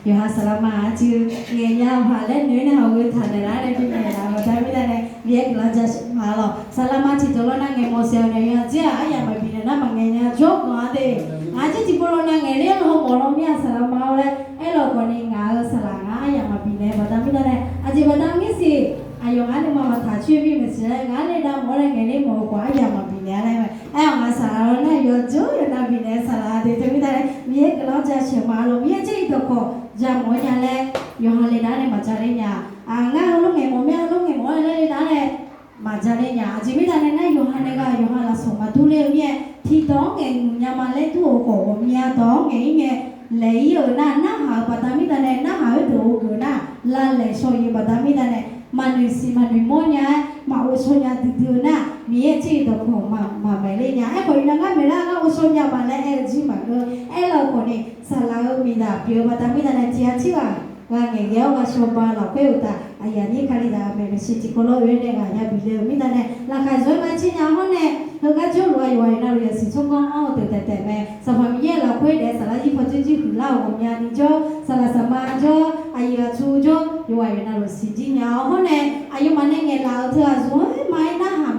อยู่หาสลามาจือเงียยาวหาเล่นเนื้อหาวิธันนะในที่ไหนนะมาได้ไม่ได้เนี่ยเรียกเราจะมาหรอกสลามาที่ตัวเรานั่งเงยโมเสลเนี่ยเจ้าอย่ามาบินนะมาเงียยจบมาเด้อาจจะที่พวกเรานั่งเงยเรียกเราหมอเราเนี่ยสลามาเลยไอ้เราคนนี้งาสลางาอย่ามาบินเนี่ยมาได้ไม่ได้เนี่ยอาจจะมาได้ไม่สิอายุงานเนี่ยมาถ่ายช่วยพี่ไม่ใช่งานเนี่ยได้หมอเลยเงยเนี่ยหมอกว่าอย่ามาบินเนี่ยอะไรไหมไอ้เอามาสลาเราเนี่ยยอดจูอย่ามาบินเนี่ยสลาเดี๋ยวไม่ได้มีเอกเราจะเชื่อมาเรามีเจ้าอีกตัวจะหมอเนี่ยเลยยอมเลยได้เนี่ยมาจะเลยเนี่ยงานเราเงยหมอแม่เราเงยหมอเลยได้เนี่ยมาจะเลยเนี่ยอาจจะไม่ได้เนี่ยยอมเนี่ยก็ยอมเราส่งมาทุเรศเนี่ยที่ต้องเงยเนี่ยมาเล่นทั่วโขมเนี่ยต้องเงยเนี่ยเลยอยู่น่าหาปัตตานีเนี่ยน่าหาดูกูน่ะลาเลยช่วยปัตตานีเนี่ยมันดูสิมันดูมอเนี่ยมาอุศเนี่ยดูน่ะมีเจ้าตัวของมาไม่เลยเนี่ยไอ้คนนั้นก็ไม่ได้ก็อุศเนี่ยมาเลยจีมาก็ไอ้เราคนนี้สลายมีดาเปียวปัตตานีเนี่ยเจ้าชื่อว่าเงี้ยว่าชอบมาเราเปิดแต่ไอ้ยันนี่คดีดาเป็นสิ่งที่คนเราเรียนเนี่ยเนี่ยบิเลมีแต่เนี่ยราคาสวยมาชิ้นยาวเนี่ยเราก็จะรวยอยู่น่าเรียนสิ่งช่วงก้าวแต่แม่สภาพมีเราคุยเดี๋ยวสารที่พอจริงๆเราผมยานิจสารสมาจไอ้ยาชูจอยู่น่ารู้สิ่งที่ยาวเนี่ยอายุมันเนี่ยเราเธอสวยไม่น่าหาม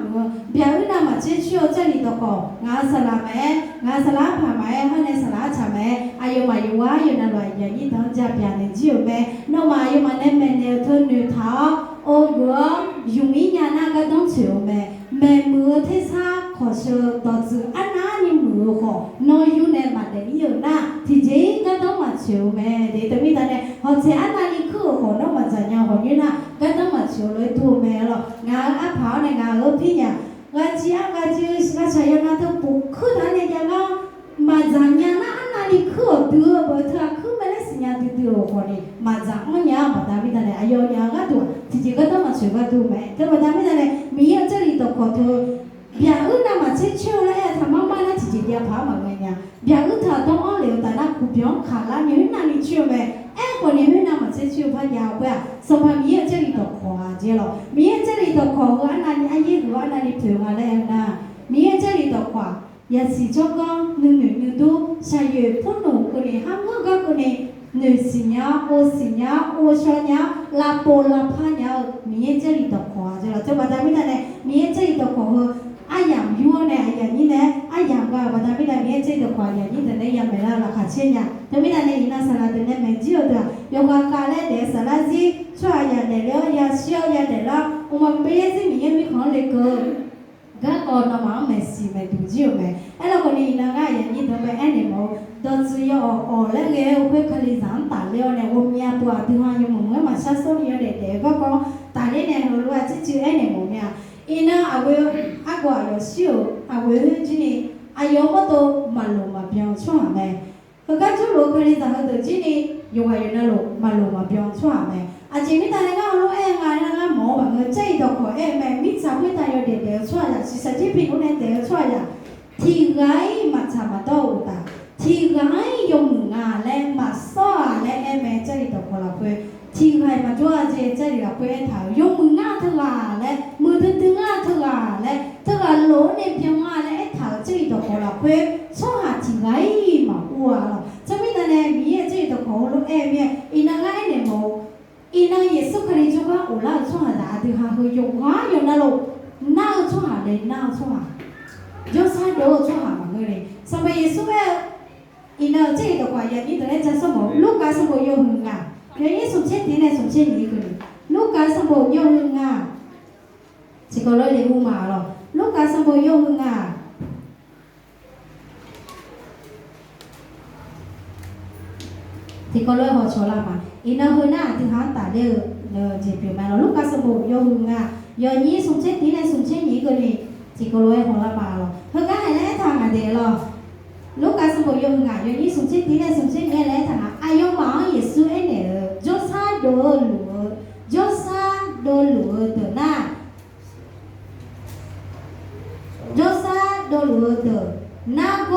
เบียร์น่ามาเชื่อเชื่อเจ้านี่ตัวก่องาสลาแม่งาสลาผ่าแม่เนี่ยสลาฉาแม่อายุมาอยู่ว่าอยู่น่ารวยอย่างนี้ต้องจับอย่างนี้จิ๋วแม่น้องมาอยู่มันเนี่ยแม่เนี่ยเธอหนูเท้าโอ้ยอยู่มีญาณก็ต้องเชื่อแม่มือที่ซาขอเชื่อต่อจืออันนั้นนี่มือขอน้อยอยู่ในมาเดี๋ยวนี้นะที่จริงก็ต้องมาเชื่อแม่เดี๋ยวมีแต่เนี่ยพอเชื่ออันนั้นนี่คือขอน้องมาจะยังขออยู่นะก็ต้องมาเชื่อเลยตัวแม่หรอกงานอาภาเนี่ยงานพี่เนี่ยงานจีงานจีก็ใช้ยานาทั้งปุ๊บคือท่านเนี่ยยังมาจังยังนะอันนั้นนี่คือตัวเบอร์เธอคือไม่ได้สัญญาตัวคนนี้มาจังมันยังมาได้ไม่ได้เนี่ยอายุยังก็ตัวที่จริงก็ต้องมาเชื่อก็ตัวแม่แต่มาได้ไม่ได้เนี่ยมีเจ้านี่ตัวขอเธอเบียร์น่ะมาเชื่อเลยทำมาน่ะที่จริงเดียพามาไงเนี่ยเบียร์เธอต้องเอาเลี้ยวแต่ละคู่เบี้ยขาละเนี่ยน่ะนี่เชื่อแม่คนนี้น่ะมาเชื่อพายาวไปสมัยมีเจ้านี่ตัวขอเจ้าหรอมีเจ้านี่ตัวขอว่าอันนั้นไอ้ยี่ว่าอันนั้นนี่เผื่อมาแล้วนะมีเจ้านี่ตัวขอยาสีจงก็หนึ่งดูใช้ยืดพุ่นหนูคนนี้ห้ามก็คนนี้หนึ่งสิญญาโอชญาลาโปลาพาญามีเจริญตขอจะเราจะมาได้ไม่ได้เนี่ยมีเจริญตขออาอย่างยัวเนี่ยอย่างนี้เนี่ยอาอย่างก็มาได้ไม่ได้มีเจริญตขออย่างนี้แต่เนี่ยยังไม่ได้ราคาเช่นอย่างแต่ไม่ได้เนี่ยอินาสลัดเนี่ยไม่เจียวเด้อยกการเล่เดี๋ยวสลัดสิช่วยอย่างเดียวยาเชี่ยวยาเดี๋ยวละอุมาเปย์สิมีเงินมีของเล็กก็ก่อนมาไม่สิไม่ดูจิ๋วแม่ไอ้เราคนนี้นะก็อย่างนี้ทำไมไอ้เนี่ยมั้งตอนซื้อยอแล้วเงี้ยอุปกรณ์สามตาเลี้ยวเนี่ยว่ามีตัวที่ว่าอยู่มั้งมาชักโซ่เยอะเด็กๆก็ตาเนี่ยเรารู้ว่าจิ๊ไอ้เนี่ยมั้งเนี่ยอีน่าเอาไว้อากูเอาชิวเอาไว้ที่นี่อายุมาโตมาลงมาเพียงช่วงแม่ก็จู่รู้คนนี้ทำตัวที่นี่อยู่อายุนั่นลงมาลงมาเพียงช่วงแม่อาจจะไม่ได้เนี่ยก็รู้งานนะหมอแบบใจดอกขอแม่มิสาวไม่ได้เด็กๆช่วยละสิสัจจิพิคุเนี่ยเด็กช่วยละที่ไงมาทำมาโตตาที่ไงยงงานและมาสอนและแม่ใจดอกขอละเพื่อที่ไงมาจ้าใจละเพื่อถ่ายยงงานเท่าไรและมือถึงงานเท่าไรและเท่าไรโหลเนี่ยเพียงงานและถ่ายใจดอกขอละเพื่อช่วยหาที่ไงมาอ้วนละจะไม่ได้เนี่ยมีใจดอกขอละแม่อีนั่งไงเนี่ยโมอีน่าเยซูคริสต์ก็อุลาช่วงหาที่หาคือยงหาอยู่นั่นลูกน่าช่วงหาเลยน่าช่วงหายศให้ดูช่วงหามาเลยสมัยเยซูเออีน่าเจ้าตัวกว่าอย่างนี้ตัวนี้จะสมบูรณ์ลูกการสมบูรณ์ยงหงาเดี๋ยวนี้สมเช่นที่ไหนสมเช่นนี้คือลูกการสมบูรณ์ยงหงาสิก็เลยเรียกมาหรอลูกการสมบูรณ์ยงหงาที่ก็เลยหัวโฉลามาอีน่าเฮน่าที่หาตาเด้อเจ็บอยู่มาเราลูกกาสบู่ยงอ่ะยอนี้สมเช่นนี้เลยสมเช่นนี้ก็เลยที่ก็เลยหัวละมาเราเฮก็ให้แล้วทางอ่ะเด้อเราลูกกาสบู่ยงอ่ะยอนี้สมเช่นนี้เลยสมเช่นนี้แล้วทางอ่ะอายุมาเยซูเอเนอจอซาโดลูเตน่าจอซาโดลูเตนาโก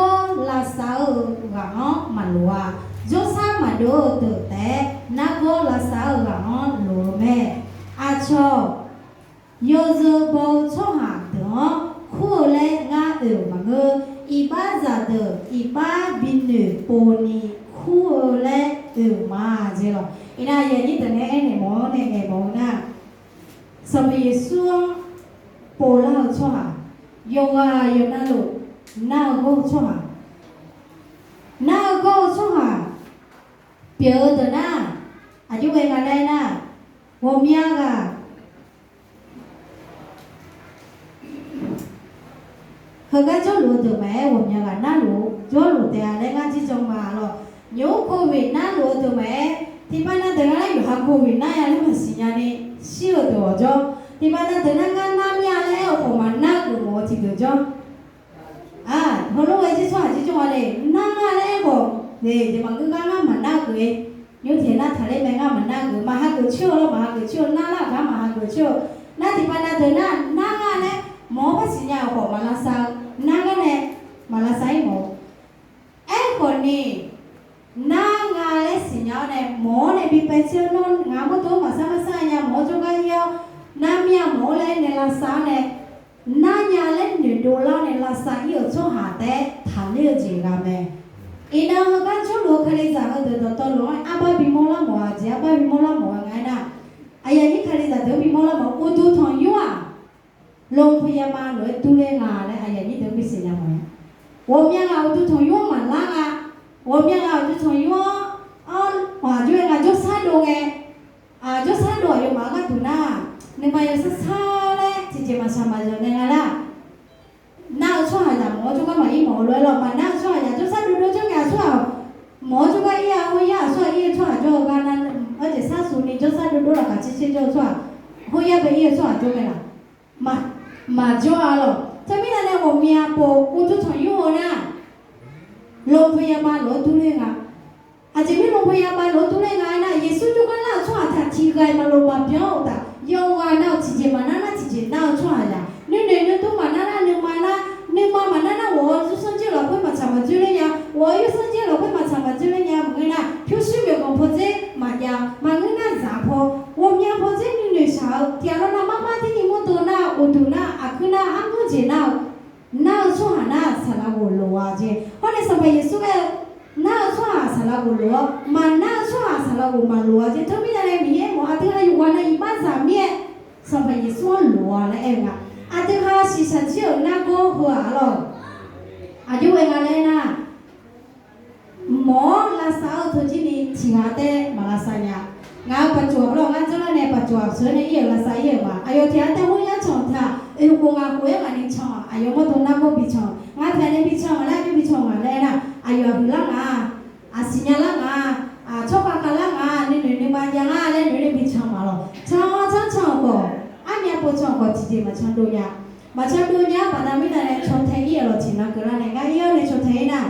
ลาซากะมันลัวจอซามาโดเตแต่นาโกลาซากะโลแม่อาชอโยโซโบช่อหาเดอคู่และงามาเงอีบ้าซาเดอีบ้าบินโปนีค คู่และมาเจ้าอีน่าอย่างนี้แต่เนี่ยเนี่ยหมอเนี่ยไงหมอน่ะสมัยช่วงโปล่าช่วงโยกโยน่าลูกน่าก็ช่วงน่าก็ช่วงเปียเดน่ะอายุเองอะไรน่ะ我们个เขาก็จะรู้ตัวไหมว่าอย่างนั้นน่ารู้จะรู้แต่อะไรกันที่จงมาหรอกโยโควิดน่ารู้ตัวไหมที่บ้านนั้นแต่ละอยู่หาโควิดน่าอย่างนี้มันสิ่งนี้เชื่อตัวจ้ะที่บ้านนั้นแต่ละงานน้ำยาแล้วผมมันน่ากูโมที่ตัวจ้ะพอรู้ไอ้ที่ชอบที่จงอะไรน่าอะไรผมเนี่ยที่มันก็งานมันน่ากู有天那他那边俺们那个马哈个球了，马哈个球，那啦干马哈个球，那地方那头那个呢，毛不是呀，我马拉萨那个呢，马拉萨毛，哎，คนนี้那个嘞是呀呢，毛呢比白球弄，俺们都马上呀，毛就个要，那面毛嘞那拉萨呢，那呀嘞女多啦那拉萨有做下的，谈了这个没。อีน้องก็ช่วยลูกใครจะเอาเดี๋ยวตัวลูกอาบ้าบิโมล่าหมอจีอาบ้าบิโมล่าหมอไงนะไอ้ยันนี่ใครจะเดี๋ยวบิโมล่าหมออุตุทองยัวโรงพยาบาลเลยดูแลงานเลยไอ้ยันนี่เดี๋ยวไปเสียยังไง我们要อุตุทองยัวมันล่ะ我们要อุตุทองยัวว่าจุเองจุดสายดวงจุดสายดวงอยู่มาก็ดูนะนึกว่าอยู่สายเลยที่จะมาทำอะไรเนี่ยล่ะน่าช่วยอย่างหมอจุก็มาอีหมอเลยหรอกมันน่าช่วยอย่างจุดสายดวงจุก็ช่วยหมอจุก็อีอ่ะหัวยาช่วยอีช่วยจุกันนั้น而且上属你จุดสายดวง了，其实就ช่วยหัวยาไปอีช่วยจุไม่ละมาช่วยหรอกถ้าไม่ได้เนี่ยผมมีอาโปอุตุทองยูนะโรงพยาบาลรถตู้เลยอ่ะอาจจะไม่โรงพยาบาลรถตู้เลยไงนะเยซูจุกันน่าช่วยถ้าที่ใครมาโรงพยาบาลเพี้ยวแต่ยงว่าน่าที่จะมาน่าที่จะน่าช่วยละนี่ตู้มาน่ามาน่า我就生气了会มาทำมาจุเลย呀我又生气了会มาทำมาจุเลย呀มึงน่ะพิวชิวกับพ่อเจ้มา呀มาเงินน่ะจ่าพ่อ我们家พ่อเจ้นี่สาวเที่ยวน่ะมาที่นี่มุตัวน่ะอุตุน่ะอาคือน่ะอันนู้นเจน่ะน่าช่วยน่ะสารบุโลอาเจเพราะในสมัยเยซูก็น่าช่วยสารบุโลมันน่าช่วยสารบุมาโลอาเจทั้งมีอะไรมีเอ๋หมออาทิตย์ละอยู่วันละอีบ้านสามเมียสมัยเยซูโลอะไรเองอ่ะอาทิตย์ละสี่ชั้นเชี่ยวน่าก็หัวหรอกอายุเองอะไรนะหมอลาซาทุจินีชิงาเตมาลาซาญางาปัจจุบันเรางานจุลเนี่ยปัจจุบันส่วนนี้เยอะลาซาเยอะมาอายุที่อันเตหัวยาชงท่าคงอาคุยกันนี่ชงอายุมาตรงนั้นก็บิชงงาแทนนี่บิชงอะไรก็บิชงอะไรนะอายุหุ่นละงาสิญญาละงาชอบกันละงานี่มาอย่างอะไรนี่บิชงมาหรอชงก็อันนี้ปุ๊ชงก็ที่จะมาชงดูยามาชงดูยาปนมิตรเนี่ยชงเทียร์เราชินะก็แล้วเนี่ยก็เยอะเนี่ยชงเทียร์นะ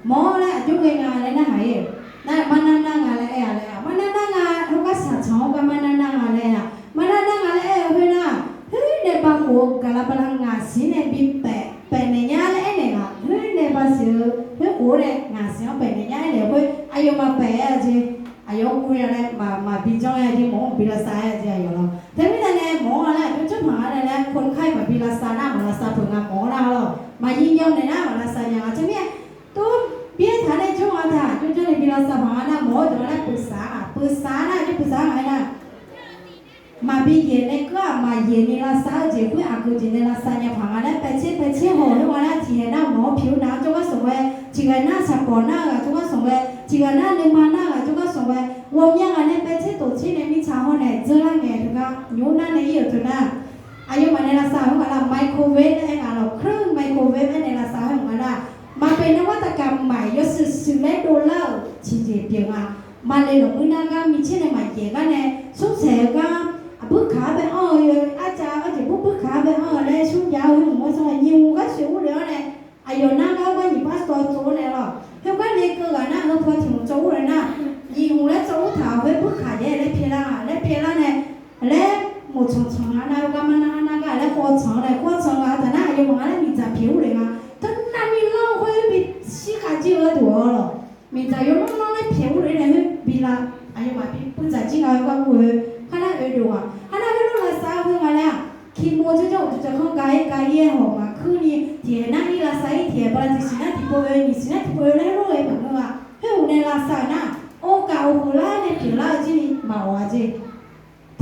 หมอละจุกเองอะไรนะหายนั่นมันนั่งอะไรมันนั่งเขาก็สั่งชงกันมันนั่งอะไรมันนั่งอะไรเฮ้ยนะเฮ้ยในบางคนกลาบลังงานสิเนี่ยบิเปเนี่ยยาเลยเนี่ยเฮ้ยในบางสิ่งเฮ้ยโอ้เนี่ยงานสิ่งเป็นเนี่ยยาเนี่ยเฮ้ยอายุมาเปะจีอายุคุยอะไรมาบิจงอะไรที่หมอบิลาซาจีอายุเราแต่ไม่ได้เนี่ยหมออะไรเป็นจุดหมายอะไรเนี่ยคนไข้มาบิลาซาหน้ามาลาซาถึงงานหมอเราหรอมายิ่งย่อมในหน้ามาลาซาอย่างใช่ไหมตัวเบี้ยฐานในช่วงอาทิตย์จุดในบิลาซาหาหน้าหมอจะมาได้ปรึกษาหน้าจะปรึกษาอะไรนะมาบีเย็นเนี่ยก็มาเย็นในลาซาเจ้าคุยอากุจิในลาซาเนี่ยผ่านอะไรไปเชี่ยหัวหรือว่าหน้าที่หน้าหมอผิวหน้าจุกก็ส่งไว้จิกันหน้าสับปะหน้าจุกก็ส่งไว้จิกันหน้าเนื้อมาหน้าจุกก็ส่งไว้วงยังอันนี้ไปเชี่ยตัวเชี่ยเนี่ยมีชาวหัวเนี่ยเจอแล้วไงถึงก็ยูน่าในยี่ตัวน่ะอายุมาในลาซาของเราไมโครเวฟได้กันเราเครื่องไมโครเวฟในลาซาของเรามาเป็นนวัตกรรมใหม่ยศ$10ที่จะเปลี่ยนมาเลยหลงมือหน้าก็มีเช่นในใหม่เกี่ยกันเนี่ยสุดเสียก็bướcขาไปอาจารย์ก็จะbướcขาไปเลยชุดยาวให้หมูสมัยยิวก็สิวเดียวเนี่ยอายุนั่งก็ว่าหยิบพาสปอร์ตตัวเนี่ยหรอเพื่อนก็เด็กก็กันนะพอถึงจูเลยนะยิวแล้วจูถาวไปbướcขาเนี่ยแล้วเพียร่าเนี่ยแล้วหมดช่องนะก็มันนั่งก็แล้วข้อช่องแต่น่าอายุมันแล้วมีจะผิวเลยนะตอนนั้นมีเล่าคุยมีชี้ขาจิ้วตัวหรอมีจะอยู่น้องๆผิวเลยเนี่ยบีละอายุมาพี่ผู้จัดจิ้งเอาก็คุยขนาดดูขนาดไม่รู้ละสาวเพิ่งมาแล้วคิดมัวจะเข้ากายเยี่ยหอมาคือนี่เถียนั่งนี่ละสายเถียบาลที่สินะที่โปรยนี่สินะที่โปรยแล้วรู้เลยแบบว่า เฮ้ยในลาซาน่าโอกาโอโคล่าเนี่ยผิวล่าจีนี่มาว่าจี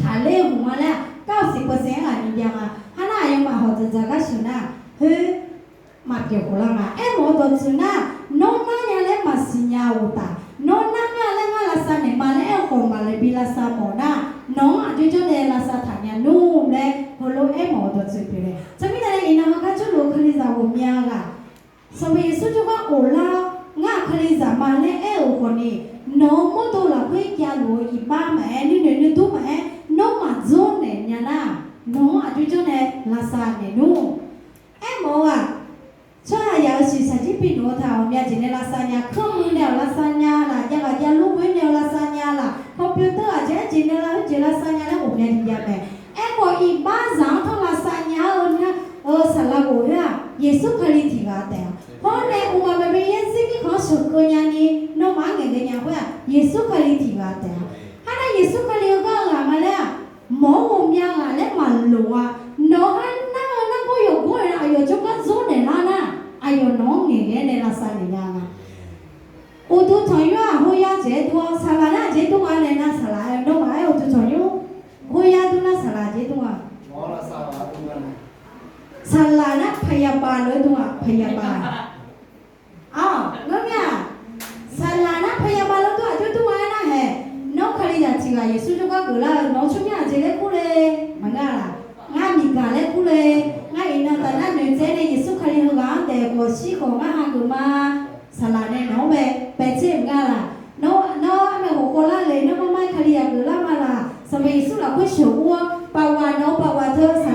ถ่ายเล่หัวแล้ว90%อ่ะนี่ยังอ่ะฮันน่ายังมาหอจะก็ชินะเฮ้ยมาเกี่ยวกับเราอ่ะหมอตัวชินะน้องนั่นยังเล่นมาสิญญาอุตาน้องนั่นยังเล่นมาลาซาเนี่ยมาเล่นของมาเลยบิลาซาหมอน่ะน้องอ่ะจู่ๆเนี่ยลาซาถ่ายเนี่ยนุ่มเลยพอรู้หมอตัวชิไปเลยจะไม่ได้อินนะก็จู่ๆคลิซาบุญยาละสมัยสุดก็โอลางาคลิซามาเล่นโอคนนี้น้องมั่วตัวละเพื่อแกรู้อีบ้าแม่นี่เนี่ยตัวแม่น้องมาโจนเนี่ยนะน้องอ่ะจู่ๆเนี่ยลาซาเนี่ยนุ่มหมออ่ะช่วยอยากสื่อสารที่พี่น้องทำเนี่ยจีเนลาซาญาเครื่องมือเนี่ยลาซาญาล่ะยังอ่ะยังลูกเว้นเนี่ยลาซาญาล่ะคอมพิวเตอร์อ่ะจีเนลาซาญาแล้วผมเนี่ยที่ยังไงหมออีบ้าจังทั้งลาซาญาเนี่ยสลับหัวเนี่ยเยซูคริสต์ที่ว่าแต่เพราะในอุมาเบย์สิ่งที่เขาสุดก็ยังนี่น้องมาเงี้ยเนี่ยว่าเยซูคริสต์ที่ว่าแต่ฮันน่ะเยซูคริสต์ก็งามาแล้วหมอผมยังอ่ะแล้วมันรู้ว่าน้องนั่งก็อยู่ก็อยู่อยู่จุกก็โซนเนี่ยนะอายุน้องเนี่ยในลาซาเนี่ยยังอ่ะอุตุถอยว่าหัวยาเจ็ดตัวสลานะเจ็ดตัวเนี่ยนะสลาน้องมาอุตุถอยอยู่หัวยาตัวนะสลาเจ็ดตัวหมอละสาวตัวนั้นสลานะพยาบาลเลยตัวพยาบาลอ้าวงั้นเนี่ยสลานะพยาบาลเลยตัวตัวนะเฮ้น้องคลีจะชิงเยซูจุกก็กูละน้องชุเนี่ยเจเล่กูเลยมันก็ล่ะงานมีการเล่กูเลยงานอินเตอร์เน็ตเนี่ยเจเล่เยซูคลีเขาก็แต่ก็ชี้ของงานหางกูมาสลาเนี่ยน้องไปเจ็บกันล่ะน้องแม่หัวโคล่าเลยน้องไม่คลีกูละมาล่ะสมัยสุดละก็ชัวปาวานน้องปาวาเธอส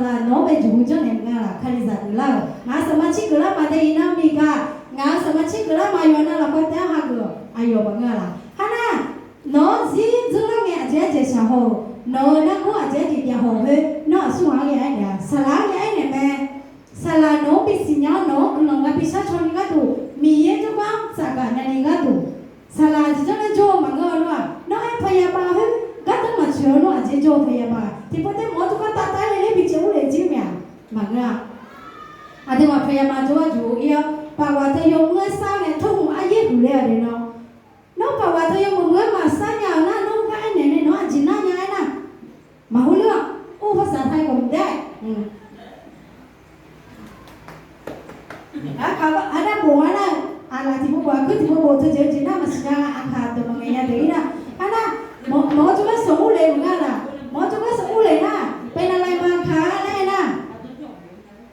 ลาน้องไปจูงจังเนี่ยกันล่ะคลีจะกูละงานสมาชิกกูละมาได้ยินน้ำมีกันงานสมาชิกกูละมาอยู่นั่นละก็แต่หางกูอายุบังกันล่ะฮันน่ะน้องจีจุลังเนี่ยเจ๊ชาโฮน้องนักว่าเจ๊จีเดียโฮเฮ้น้องสุ่งอะไรเนี่ยสลาเนี่ยเนี่ยแม่สลาน้องไปสิญญาน้องกับพิชาชนนี่ก็ดูมีเยอะจังว่าสักการนั่นนี่ก็ดูสลาจีจุลังโจมันก็รู้ว่าน้องพยาบาลเฮ้ก็ต้องมาเชื่อน้องเจ๊โจพยาบาลที่พอได้หมอทุกคนตัดเลยพิจิตรเลยจริงไหมมันก็อาจจะว่าพยาบาลจะว่าอยู่เยอะปากว่าเธอยกมือสร้างเนี่ยทุ่งอายุดูเลยเดี๋ยวน้องปากว่าเธอยกมือมาสร้างอย่างนั้นน้องก็ไอ้เนี่ยน้องจีน่าอย่างนั้น มาหูเรื่องภาษาไทยก็ไม่ได้เขาอันนั้นบอกว่านะอะไรที่บอกว่าคือที่บอกเธอเจอจีน่ามาสิจ้าอาคาตัวมันไงเนี่ยเดี๋ยวนะอันนั้นหมอจุกสมุเลยเหมือนกันนะหมอจุกสมุเลยนะเป็นอะไรมาค้าอะไรนะ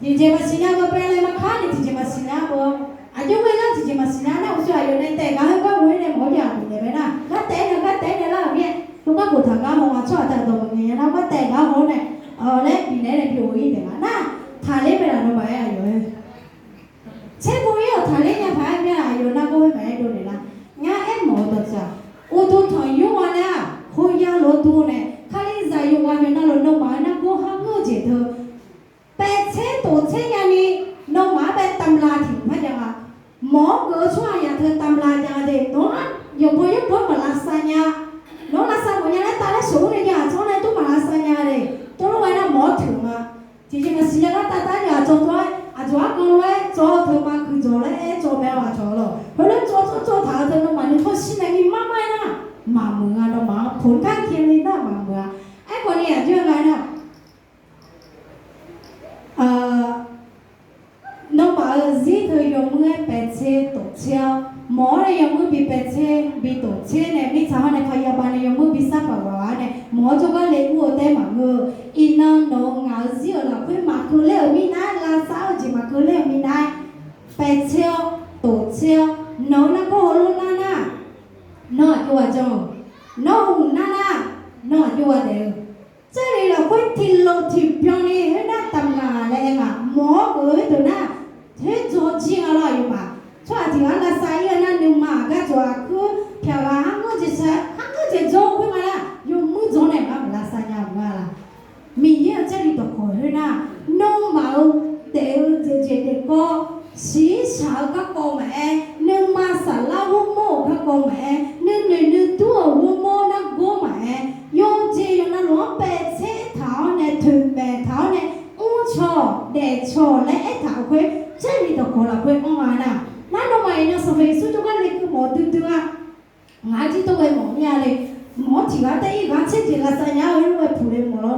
ที่เจมาสิญาก็เป็นอะไรมาค้าเนี่ยที่เจมาสิญาก็อายุไม่น่าที่เจมาสิญาเนี่ยอุตส่าห์อยู่ในแต่ก็ให้ก็วิ่งในหมออย่างนี้เลยนะก็แต่เนี่ยแล้วเนี่ยทุกคนกูทำงานมาชอบแต่ตัวมึงเนี่ยนะว่าแต่งานเขาเนี่ยเล่ปีไหนเนี่ยพี่โอ้ยเดี๋ยวนะถ่ายเล่ไปแล้วน้องไปอายุเช่นพวกนี้ถ่ายเล่เนี่ยถ่ายเนี่ยอายุน่าก็ไม่ไปดูเลยนะงานหมอตัวจ้าอุตุถอยอยู่วันเนี่ยคุยยาโลดูเนี่ยข้าเลยใจอยู่วันเนี่ยนั่นเราน้องมาเนี่ยกูห้ามเงือกเจเธอแต่เช่นตัวเช่นอย่างนี้น้องมาเป็นตำราถึงพะยังอ่ะหมอเกิดช่วยอย่างเธอตำราอย่างเด็กน้องอยู่พยุบพมาลาซาญาน้องลาซาหมอยังไงตาเลยสูงเลยอย่างช่วงนั้นตู้มาลาซาญาเลยตัวเราไว้น่ะหมอถึงอ่ะจริงๆมันเสียก็ตาอย่างจงด้วยอาจจะว่าก็เลยจอเธอมาคือจอเลยจอแม่ว่าจอเลยเพราะฉะนั้นจอถาเธอน้องมันนี่เขาสิ่งนี้มากมายนะมาเมืองน้องมาผลการเคียงนี่นะมาเมืองไอ้คนนี้เรื่องอะไรนะน้องมาจีเธอยงมือเป็ดเช่ตกเชี่ยวหมอเนี่ยยงมือบีเป็ดเช่บีตกเช่เนี่ยมิชาเนี่ยพยาบาลเนี่ยยงมือบีซับปะวะเนี่ยหมอจะก็เลี้ยงวัวแต่หมาเงออินน้องเงาจีเราเพื่อมาคือเลี้ยงมีนาลาสาวจีมาคือเลี้ยงมีนาเป็ดเชี่ยวตกเชี่ยวน้องนั่งก็หัวลุ้นน่ะน้องตัวจงน้องหุ่นน่ะน้องตัวเดียว这里了会听楼听表呢，那当然嘞嘛，毛个都那，很着急啊啦有嘛，说听完了三月那牛马个做去漂亮，我就做会嘛啦，用木做呢嘛不啦三年嘛啦，明年这里都可以啦，农毛这个市场个个咩，农马啥啦我冇个个咩，你多我冇那个咩。用这用那罗白菜头呢，土白头呢，乌炒、白炒呢，一头块，这里都可了块，我话啦，那侬买那是非苏州个那个毛头 chỉ có đây gắn chết chỉ là sao nhau lúc ấy phụ lên một lo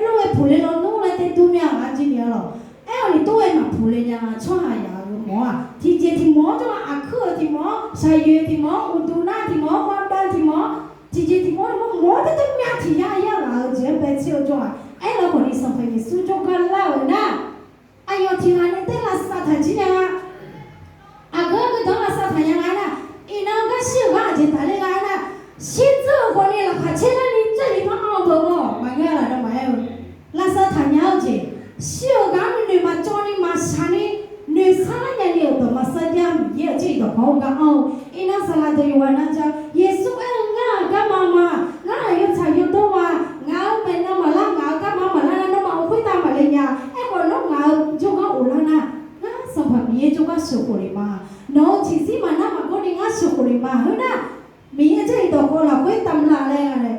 lúc ấy phụ lên nó lúc ấy tên tu miệng ăn chỉ nhiều rồi em thì tôi mà phụ lên nhà cho hai nhà mỏ thì chỉ thì mỏ cho à khơi thì mỏ sai duyên thì mỏ ôn tu na thì mỏ quan đan thì mỏ chỉ thì mỏ cái tên miệng thì ya là chỉ bé chiều cho em là còn đi xong phải đi suy cho con lao na ai yêu thì anh tên là sao thành chỉ nhà à cái đó là sao thành nhà này nè 이나 가시가 이제 달래가나 신저 권이라 같이는 인절이 방어 보고 말이야라 말이야 라서 다냐오지 시어가는 뇌마 쪼니 마산이 뇌 사나냐니 어떤 마사디암 예지도 거가 이나 살아도 요하나자 예수 응가 가마마 나 요차 요도와 ngao bên nó mà la ngao các má mà la nó mà không biết ta mà lên nhà em còn nó ngao cho nó ổn na nó xong phải bia cho nó sửa của mà nó chỉ xí mà nó mà có đi ngắt sửa của mà hơn na bia chơi đồ cô là quyết tâm là lên này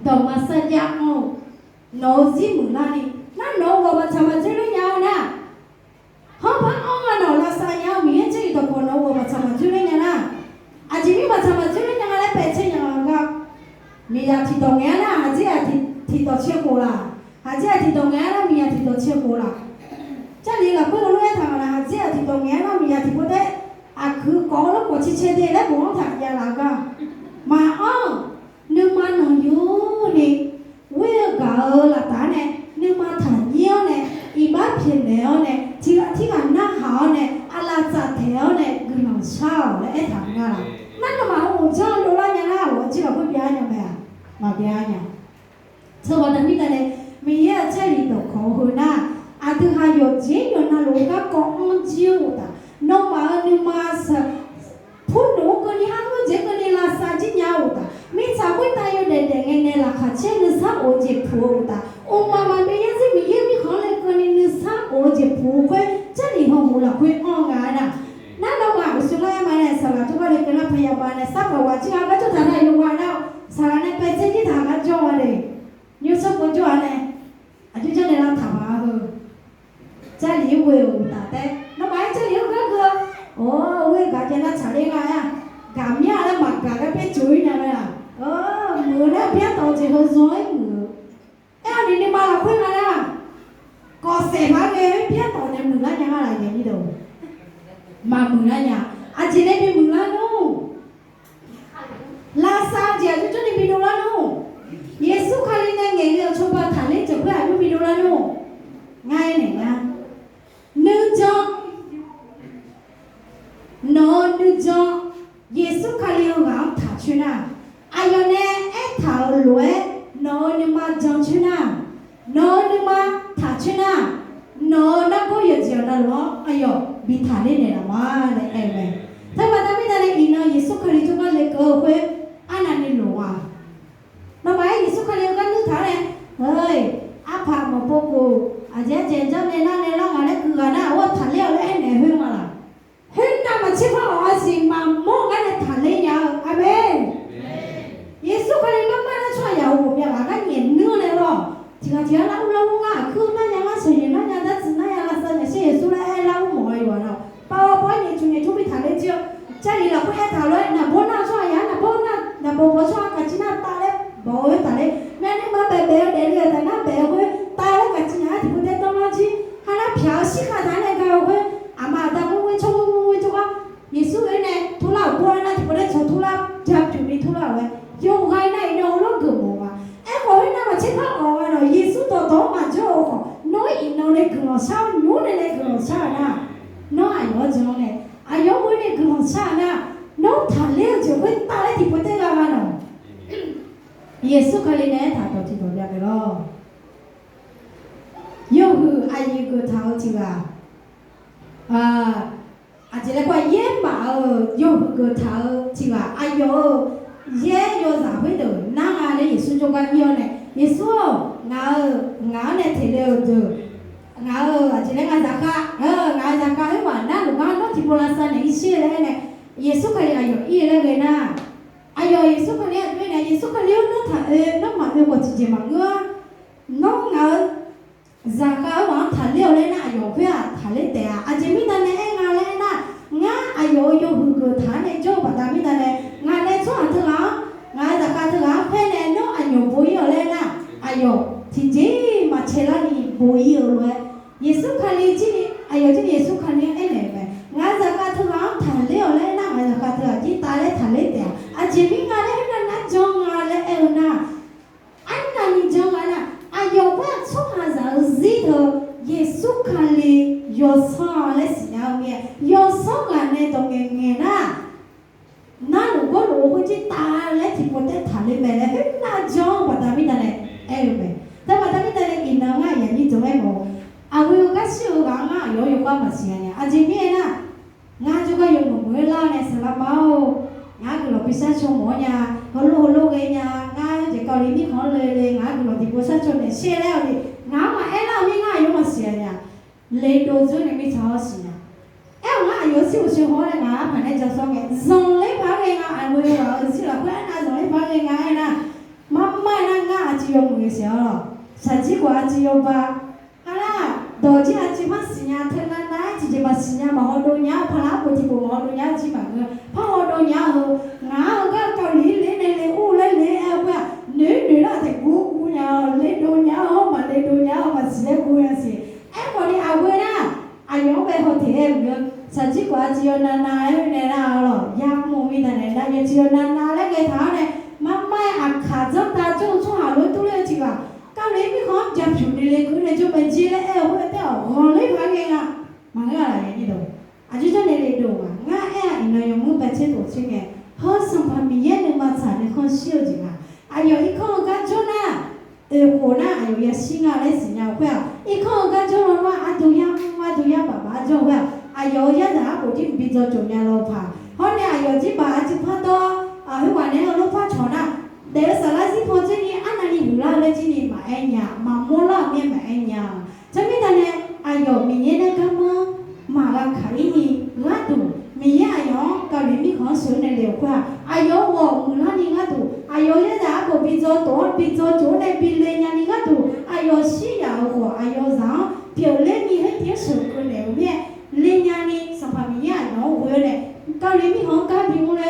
đồ mà sao dạng nó gì mượn la đi nó vào mà chăm chơi với nhau nè không phải ông là nó là sao nhau bia chơi đồ cô nó vào mà chăm chơi với nhau nè à chỉ biết mà chăm chơi với nhau là bé chơi nhau là mình là thì đồng nghe là hả chị thì tổ chức cô là hả chị thì đồng nghe là mình là thì tổ chức cô là chắc đi là cứ lúc ấy thằng là hả chị thì đồng nghe là mình là thì có thế à cứ có lúc của chị chơi thế đấy cũng không thằng nhà là cả mà nhưng mà nó yếu đi quê cả là ta này nhưng mà thằng nhiều này y bát phiền néo này chỉ là na hảo này à là giả theo này cứ làm sao đấy thằng nhà là nó mà ông cho đồ la nhà nào chỉ là cái bia nhà mẹ mà bia nhà sau đó mình cái này mình ở chơi đi đâu khó hơn na à thứ hai giờ chỉ giờ na lúc các con chiêu ta nó mà nhưng mà phun nổ cái này hàng cái cái này là sao chỉ nhau ta mình sao cái tay giờ để nghe này là khát chơi nó sao ở chế phù ta ông mà bây giờ mình mình khó lấy cái này nó sao ở chế phù cái chơi đi không là cái ông ngài nèนั่นเราว่าสุดท้ายมาเนี่ยสารทุกวันเลยเป็นพยาบาลเนี่ยสักว่าจริงๆก็จะทำให้รู้ว่าเราสารเนี่ยเป็นสิ่งที่ทำกันจอเลยยูสุกุจอเนี่ยอาจจะเนี่ยเราทำมาคือจะหลีวิวแต่เราไปจะหลีก็คือโอ้วิวก็จะน่าฉลาดไงอ่ะกำยาแล้วหมักก็เป็นจุ้ยเนี่ยไหมล่ะมือเนี่ยเพี้ยนตัวจะหัวซอยมืออันนี้มาเราคุยกันนะก็เสียมาเลยเพี้ยนตัวเนี่ยมือแล้วยังอะไรอย่างนี้ดูmà mừng là nhà à chị đây bị mừng là nu là sao chị cho nên bị đồ là nu Giêsu khai lên ngày ngày cho bà thả lên cho bà ai bị đồ là nu ngay này nha nữ cho nó nữ cho Giêsu khai lên gạo thả chuyện à ai ở nè ép thả lúa nó nhưng mà chẳng chuyện à nó nhưng mà thả chuyện à nó có việc gì đó nó ai ở bị thả lên này là mà này em này thế mà ta biết là gì nó Giêsu Christ cho con lấy cờ quê anh ăn đi lúa à nó nói Giêsu Christ con nước thả này ơi áp phạt một bộ cụ à giờ chèn cho nên nó ngồi đấy cứ gần à ô thả leo lên này huyên mà là huyên nào mà chỉ có ở gì mà mua cái này thả lên nhau amen Giêsu Christ nó cho giàu một việc là cái nhìn nữa này rồi chỉ là lâu lâu ngã cứ nó nhà nó sửa nó nhà đất nó nhà là sao nhà xe Giêsu lại lâu mọi rồi nào bao bao nhiêu chuyện chúng mình thả lên chưa cha đi là có ai thả lên là bố nào cho nhà là bố cho cả chị nào ta đấy bố ấy ta đấy mẹ nên mà bé bé để liền ta nó bé ấy ta đấy cả chị nhà thì có thể tao mà chi hay là phiếu xí cả ta này cái ấy à mà ta cũng với cho con Giêsu ấy này thu lão bố này thì có thể cho thu lão chập chuẩn bị thu lão ấy dùng cái này đâu nó cửa bộ mà em có cái nào mà chết phát ở ngoài rồi Giêsu to mà cho nói ít nó này cửa sao nhú này cửa sao nè nó ai nói cho này ai nói cái này cửa sao nè nó thả leo cho cái ta đấy thì có thể làm nào Giêsu cái này thả đầu thì đầu ra cái đó yêu hư ai yêu cứ tháo chỉ là chỉ là qua yên mà yêu hư cứ tháo chỉ là ai yêu ye yo za hui de na nga le Yesu cho con yêu này Yesu ngã này thì đều được ngã chỉ là ngã za ka ấy mà na lúc nó thì bola sa này xí đấy này Yesu cái này yêu là cái na ayo Yesu cái này Yesu cái nó thả nó mà yêu của chị mà ngơ nó ngã za ka mà thả liều lên na ayo cái thả lên té chỉ biết là này ngã lên na ngã ayo yo hư cứ thả này cho bà ta biết là này ngài này cho thưa ngài là ca thưa khuyên 아요 진짜 마체라니 보이요 예수 칼리지 아요 진 예수 칼리 에네베 나자 카트가 달래올래 나 나자 카트가 지 달래 달래대 아 제민가래 나 정가래 에우나 안나니 정가나 아요 와 소하자 지도 예수 칼리 요소래 시냐오게 요소가네 동행이나 나는 걸 오지 달래 디포테 달래메래 나 정바다미다네 에우베 다바다미다네 이나가 야니 정에모 아우가 시오가 요요가 마시야냐 아지미에나 나주가 요모 몰라네 살라마오 나글로 비사초 뭐냐 홀로홀로게냐 나 이제 거리미 걸레레 나글로 디보사초네 시에레오디 나마 에라미 나 요마시야냐 레도즈네 미차오시냐 에우가 요시오시 호레 나 파네 저송에 zon레 바게가 아무요가 시라 kwa나 zon레 바게가 에나 맘마나 나 아지요무게시어 사지과 아지요바 도지 아지마 시냐 테나나 지지마 시냐 마호도냐 파라포티보 마호도냐 지마가 파호도냐 나가 걸리레레레 우레레 아바 네네라데 구구냐 레도냐 마레도냐 마시레고야시 에코리 아웨나 아요베 호텔 사지과 지요나나 에네라로 야모미다네 나게 지요나나레게 다네 맘마의 아카죠 다죠 총하로 뚫려지가 까레미 건 잡주들레 그래 좀 벤지레 에호에다 걸레 가게가 망가라 얘기도 아주 전에래도 나에 이노 용무 배치도 중에 허성파미에 누마차네 건 시오지가 아요 이코가 조나 에고나 아요 야싱아레 시냐고야 이코가 조나 아도야 바바조야 아요 야다 고지 비저 조냐로파 허네 아요 지바 아지파도 아휘와네 로파 전화 내가 살아지 보지니 아나니 울라레지니 마에냐 마몰라 미 마에냐 저미다네 아요 미예네 가마 마가 가리니 나도 미야요 가리미 건수네 레과 아요 워 물라니 나도 아요 예다 고 비조 도 비조 조네 빌레냐니 나도 아요 시야고 아요 자 별레미 헤티 수고네 위에 레냐니 사파미야 너 왜네 가리미 건가 비물레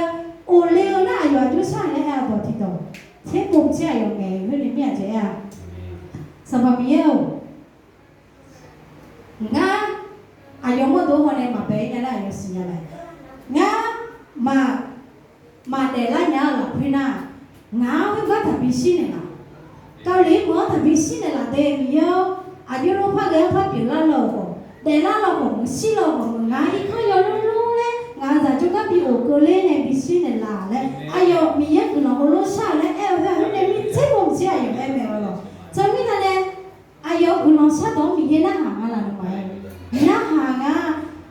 올레나 아요 주 산레 아버티도 thế cùng chia ở nghề với đến nhà trẻ à sao mà yêu nga ayo mo do hone ma be na la yo sinya la nga ma de la nya la phina nga we ga tha bi shi ne la cao lý mo tha bi shi ne la de mi yo ayo lo pha ge pha pi la lo ko de la lo ko si lo ko nga i kha yo lo lo le nga za chu ga bi o ko le ne bi shi ne la le ayo mi ye ku no lo sha le ayo gunung satu miye na hanga la numai na hanga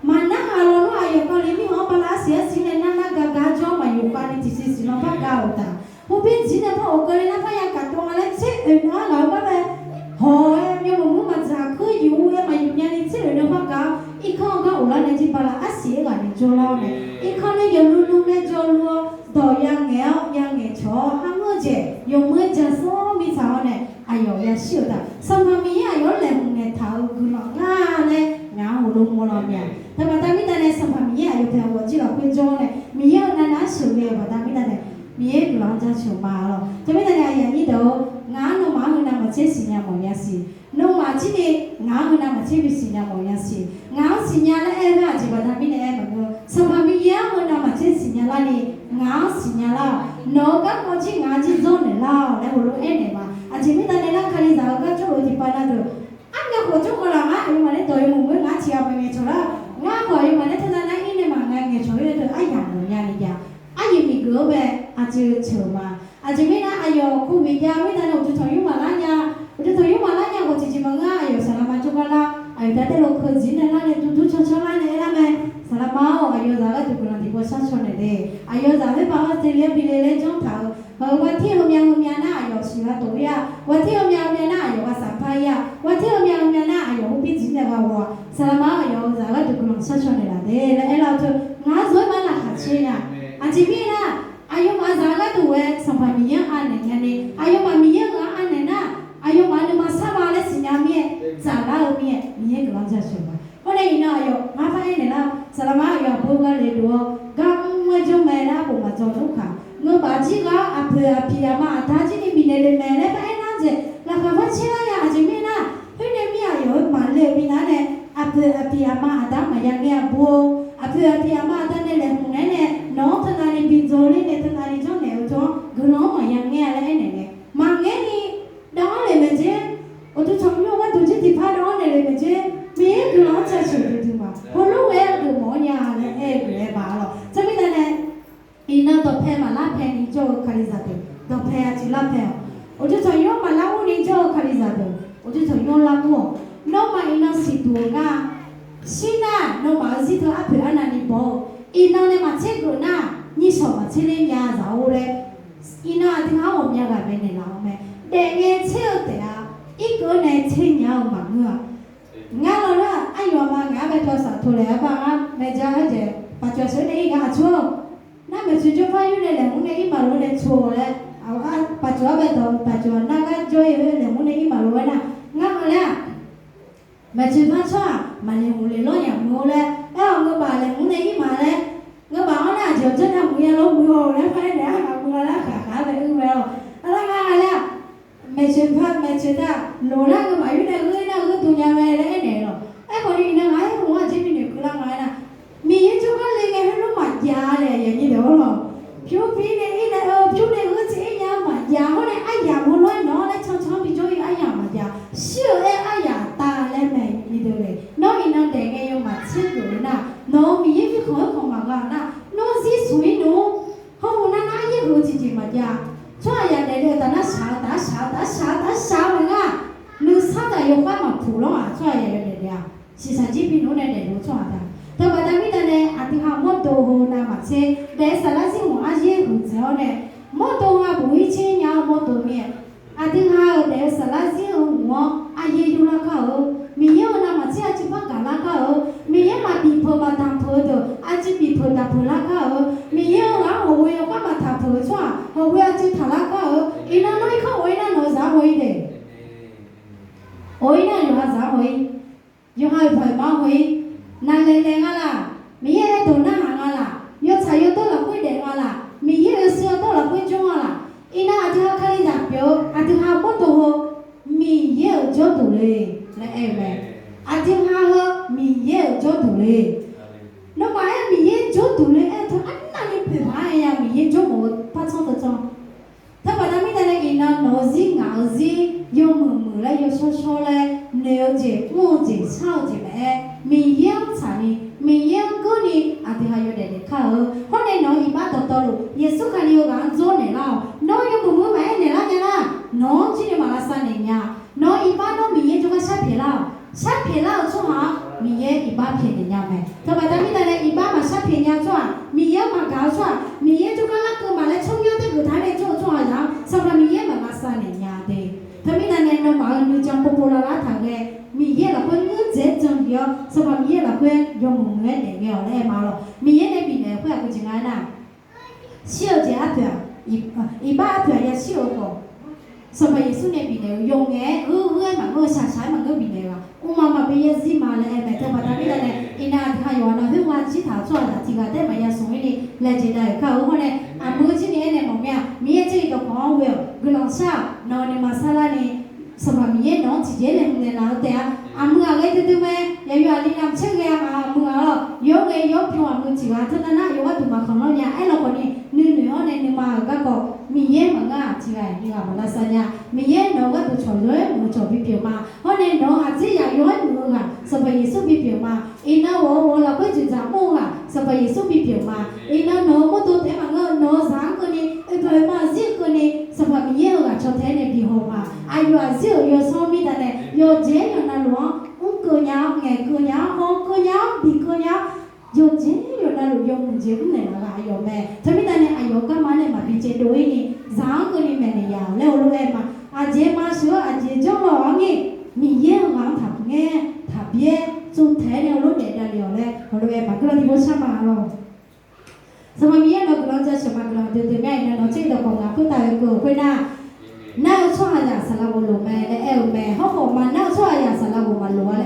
mana halo no ayo kali mi ho pala sia sine na gaga jo mayuka ni tisi sino pa gauta hubin sine pa okale na pa ya katong ala che na la ba le ho mi mo ma za ku yu e mayunya ni che no pa ga ikho ga ula ne ji pala asie ga ni jo la ne ikho ne yo lu lu ne jo lu do yang nge cho hang je yo mo ja so mi sa ne ayo ya siu da sama mi ayo le ne tau guno nga le nga hu lu mo lo mya ta ba ta mi ta ne sama mi ayo pe wo ji la kwe jo ne mi yo na na su le ba ta mi ta ne mi ye gu la ja chu ma lo ta mi ta ne ya ni do nga no ma hu na ma che si nya mo ya si no ma ji ni nga hu na ma che bi si nya mo ya si nga si nya le e ba ji ba ta mi ne e ba go sama mi ya hu na ma che si nya la ni nga si nya la no ka mo ji nga ji zo ne la le hu lu e ne ba 아침에다 내가 가리다가 저 어디 빠나도 안가 고조거라 마 이만에 더 몸을 같이 하면 저라 나 거기만에 터다나 이네 망가게 저래도 아야 뭐냐니야 아니 미거베 아주 저마 아침에나 아요 고비야 왜나 어디 더 유만하냐 어디 더 유만하냐 고지지망아 아요 사람아 저거라 아요 다들 그 지나라네 두두 쳐쳐라네 라메 사람아 아요 자가 두고는 디고 사촌네데 아요 자에 바와 들려 비레레 좀 다วันที่เรามีหน้าอยู่สิละตัว呀วันที่เรามีหน้าอยู่ว่าสัมภาระวันที่เรามีหน้าอยู่พิจิตรเนี่ยว่าสารมาอยู่จากเราดูกลุ่มชาชนเนี่ยละเด้แล้วเราจะงานสวยมาละหัดเชียร์อันที่มีนะอายุมาจากเราตัวสัมภาระมีอันเนี่ยนี่อายุมามีอันเนี่ยนะอายุมาเนี่ยมาสบายเลยสิญญามีจากเรามีกลุ่มชาชนมาเพราะในอินอายุมาพันเนี่ยนะสารมาอยู่พวกเราเลยดูกังมาจงแม่ละพวกมาจงทุกข์너 바지가 앞에 피아마 다지니 미네레 메레 파이나제 la kava chila ya ajimina hune miya yo male bina ne api ama ada mayang ya bu api ama ada ne le hune ne no tanani binzoli ne tanani jo ne jo guno mayang ya le ne mange ni đó là mình chứ ô tôi sống vô cái tôi chỉ thì phá đó này là mình chứ miếng cứ nói cha sự được mà hồi lúc em được mỗi nhà là em của em bảo rồi cho nên là này ina tập hè mà lá hè đi cho khai ra được tập hè chỉ lá hè ô tôi sống vô mà lá u đi cho khai ra được ô tôi sống vô lá mua nó mà ina xịt đồ nga xina nó mà xịt đồ áp anh này bỏ ina này mà chết rồi na như sao mà chết lên nhà giàu đấy ina thì hao một nhà gặp bên này làm mẹ để nghe chiều thế à ít cái này chơi nhau mà ngựa ngã rồi đó anh vừa mà ngã về cho sạch thôi đấy bà ngã mẹ cha hết rồi bà cho số này ngã chua nãy mẹ chú cho phải như này là muốn này mà luôn này chua đấy bà cho về đó bà cho nãy cái chơi là muốn này mà luôn nè ngã rồi nè mẹ chú phát cho mà liền muốn lấy lo nhà mua đấy người bà là muốn này mà đấy người bà nói là chiều chân là mua lo mua đấy phải để mà mua là khá về ưng về rồi đó ngã rồi mẹ chuyện phát mẹ chuyện ta lố ra cái máy này cái tụi nhà mẹ đấy này rồi ấy còn đi năng ấy không có chỉ mình được năng ấy nè mình chú có lên nghe hết lúc mặt già này vậy như đó rồi chú phí này này chú này cứ chỉ nhà mặt già hôm nay ai già muốn nói nó lấy cho bị chơi ai già mặt già siêu ai già ta lên mẹ như đó này nó in năng để nghe yêu mặt chết rồi nè nó mình cái khối không mà gà nè nó gì suy nó không nó nói gì hư chỉ mặt già cho nhà này được ta nó sao mà ngã nữ sao ta yêu quá mà phụ lo à cho nhà này được chỉ sản chỉ pin nó này để nó cho ta thôi bà ta biết này anh thì họ mua đồ hồ nào mà chơi để sản là gì mà anh ấy cũng chơi này mua đồ à buổi chơi nhau mua đồ miệng anh thì họ để sản là gì mà anh ấy dùng là cao mình yêu nào mà chơi chỉ bắt cả là cao mình yêu mà bị phơi mà thằng phơi được anh chỉ bị phơi là cao mình yêu là hồ yêu quá mà thằng phơi cho hồ yêu chỉ thằng là cao ina nói không oi na nó giá oi đấy oi na yo giá oi yo hai phải bao oi na lên lên là mi ye đồ na hàng là yo chạy yo to là quay đèn là mi ye sửa to là quay chung là ina ati ha khai giả biểu ati ha bố đồ mi ye cho đồ lệ là em mẹ ati ha ho mi ye cho đồ lệ nó mà mi ye cho đồ lệ thôi anh là đi phải phải ya mi ye cho một phát xong từ trongถ้าวันนั้นไม่ได้เลยนะโนซีเหงาซียงมือเลยยงชัวเลยเนื้อเจ็บมือเจ็บเช้าเจ็บแอบมีเยี่ยมสานีมีเยี่ยมกูนี่อาทิตย์หายเด็ดข้าวเพราะในน้องอีบ้าต่อลูกเยซูคริสต์กันโจเนี่ยเราน้องยังมือไม่เนี่ยละเนี่ยละน้องที่เนี่ยมาลาสันเนี่ยน้องอีบ้าน้องมีเยี่ยมจุกันชัดเพียเราชัวมีเยี่ยมอีบ้าเพียเนี่ยไหมถ้าวันนั้นไม่ได้เลยอีบ้ามาชัดเพียเนี่ยชัวมีเยี่ยมมาเก่าชัวมีเยี่ยมจุกันละก็มาเลยช่องเยี่ยมที่กูถ่ายได้ชัวอย่างสำหรับมีเยี่ยมมาสันเนี่ยเด็กถ้าไม่ได้เนี่ยน้องมาหนูจังปุ๊บปุ๊บละทางเลยมีเยี่ยมละคนเงินเจ็ดจังเดียวสำหรับมีเยี่ยมละคนยงมือเนี่ยเนี่ยเอาเลยมาหรอมีเยี่ยมในปีเนี่ยเพื่อนกูจะงานน่ะเชี่ยวเจ้าเพื่อนอีบ้าเพื่อนยังเชี่ยวกว่าสมัยyesuเนี่ยปีเนี่ยยงเงี้ยมันช้ามันก็ปีเนี่ยว่ะอุ้มมาไปเยซิมาเลยแม่แต่มาทำไม่ได้เนี่ยอินาที่เขาอยู่นะเพื่อนว่าที่ถามส่วนละที่เขาได้มายังส่งให้นี่เลยจะได้เขาคนเนี่ยมือที่เนี่ยมองเนี่ยมีเจ้าตัวของเวลกุลองชาบนอนในมาซาลาเนี่ยสมัยมีน้องที่เจริญเนี่ยเราแต่มืออะไรตัวแม่ยังอยู่อะไรน้ำเชื่อแกมือเรายกเยกผิวมือจีว่าท่านนั้นยกว่าตัวมาของเราเนี่ยไอ้เราคนนี้เนื้อเนี่ยมาก็มีเยี่ยมมากจีว่านี่ก็มาลาสัญญามีเยี่ยมน้องก็ตัวชนเลยมือชนพิเศษมาเพราะเนี่ยน้องอาจจะอยากย้อนมืออ่ะสมัยเยซูพิเศษมาอินน่าว่าเราก็จะจำมืออ่ะสมัยเยซูพิเศษมาอินน่าน้องก็ตัวเต็มมาน้องสามคนนี้ไอ้เพื่อนมาสิคนนี้สมัยมีเยี่ยมอ่ะชนแท้เนี่ยพิโฮมาอายุอายุยศมีแต่เนี่ยยศเจยนั่นหลวงกูยาวไงกูยาวห้องกูยาวปีกูยาวโยเจโยนั่นโยมันเจ็บเนี่ยนะอายุแม่ถ้าไม่ได้เนี่ยอายุก็มาเนี่ยมาพิจารณาด้วยนี่สามคนนี้แม่เนี่ยยาวแล้วรู้ไหมมาอาเจมาเสืออาเจจ้องว่างี้มีเยี่ยมงามถับเงี้ยถับเย่จุดแท้เนี่ยรู้เด็ดเดียวเลยรู้ไหมมาก็เลยที่พูดช้ามาเราสมัยนี้เรากำลังจะสมัครเราเดือดแม่เนี่ยเราเช็คดอกของเราเพื่อตายเกิดเพื่อหน้าน่าช่วยอย่างสารบุรุษแม่และแม่เขาบอกมาน่าช่วยอย่างสารบุรุษมาล้วน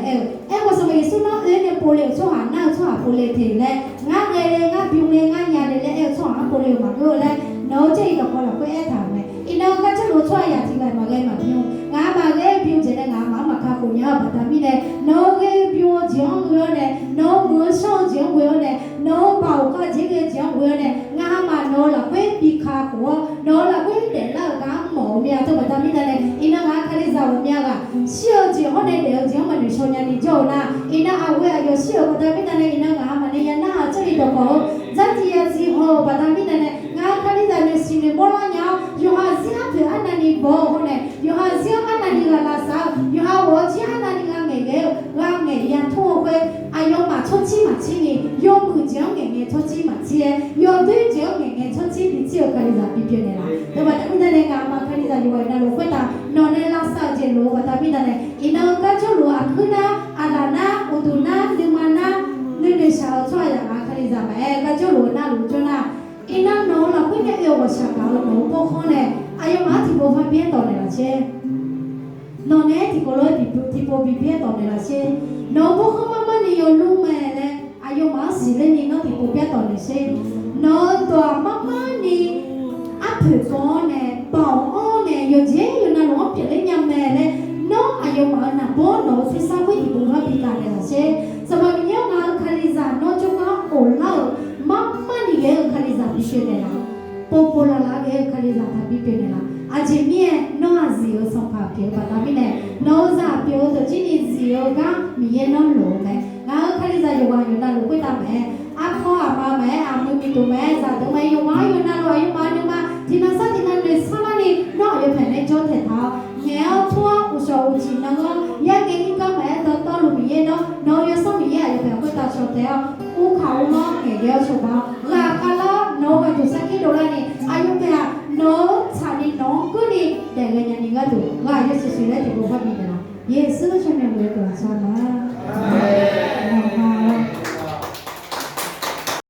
และว่าสมัยสุดน้องเนี่ยโปรเลียช่วยน่าช่วยโปรเลียถึงและงานเลยงานพิวเลยงานยาเลยและช่วยโปรเลียมาด้วยและน้องเจ๊ดอกของเราเพื่อถามเลยอีน้องก็จะรู้ช่วยอย่างที่ไหนมาเลยมาพิวงานไป များဘာသာမိနဲ့နောကေပြောကြောင်းကိုနဲ့နောမဆောင်းကြောင်းကိုနဲ့နောပေါကချင်းကကြောင်းကိုနဲ့ငါမနောလာခွေးပြီးခါကောနောလာခွေးတဲ့လာကမောမြတ်တော့ဘာသာမိနဲ့အင်းငါခလေးစားဝမြကရှောကြောင်းနဲ့တဲ့ကြောင်းမနဲ့ရှောညာနေကြောလားအင်းအဝဲအရရှောဘာသာမိနဲ့အင်းငါမနဲ့ယနာချရီတော့ကောဇတ်တီယာစီဟောဘာသာမိနဲ့ငါခလေးစားနဲ့စီနေဘောလာညာယောဟာစီအဖေအနနီဘောဟောနဲ့ယောဟာစီအနနီလာစားယောဟာဝချီအနနီငါငယ်ငယ်ရန်ထိုးခွဲအယောမှာချွတ်ချီမှာချင်းနေယောမှုကြောင့်ငယ်ငယ်ချွတ်ချီမှာချင်းယောတွေးကြောင့်ငယ်ငယ်ချွတ်ချီပြီးချေခလေးစားပြပြနေတာဒါပေမဲ့တမန်တဲ့ကမှာခလေးစားယောနာလို့ခွတ်တာနော်နဲ့လာစားခြင်းလို့ဘာသာပြတဲ့အင်းတော့ကချို့လို့အခုနာအလာနာဥဒုနာဒီမနာနေရှာချွာရငါခလေးစားပဲကချို့လို့နာလို့ကျွန်းနာအင်းနော်လာခွင့်တဲ့ယောဝချကာလို့ဘောခေါနဲ့အယောမှာဒီဘောဖပြင်းတော်နေတာချင်းနော်နဲ့ဒီကိုလို့ဒီပေါ်ပြပြတော်နေလားရှင်နော်ဘခမမနေရလုံးမဲလေအယုံမစီလေနေနော်ဒီပေါ်ပြတော်နေရှင်နော်တော့မမနေအဖေပေါ်နေပေါအောင်နေရကျေရနာတော့ပြလေညမဲလေနော်အယုံမနာဘောနော်စစ်စားခွင့်ဒီပေါ်မှာပြတာလေရှင်စမမညငါခလီစာနော်ကျကအိုလောက်မမနေရခလီစာပြရှိတယ်လားပေါ်ပေါ်လာလေခလီစာပြပြနေလားအဂျင်မြေနော်အစီကိုဆောင်ပါပြေပါဒါမိနဲ့နော်စားပြောတော့ဂျင်းနေစီရောကမီရနော်လို့လေငါခလေးစားယောရနာလို့ပြတာမယ်အခုအပါမယ်အမှုမီတူမယ်စားတော့မယောမယောနာလို့ယောမနမဒီနစားဒီနနဲ့ဆမနီနော်ရဖက်နဲ့ကြောတဲ့ထားငယ်အောင်ထွားဦးစောဦးချီနော်ရငယ်ကမဲ့တော့လို့မီရနော်ရဆောင်မီရရဖက်ပြတာချောတဲ့ဦးခေါင်းနော်ငယ်ရောချောပါလာကလာနော်ဘယ်သူစကိဒေါ်လာနေအယုပြနော်စာနေနော်ကိုနေတယ်ငယ်ညာနေကတော့ငါရစစ်စစ်နဲ့ဒီကိုဖတ်ပြီးတယ်ယေဆုရှင်နဲ့ဝဲတော်ဆာမ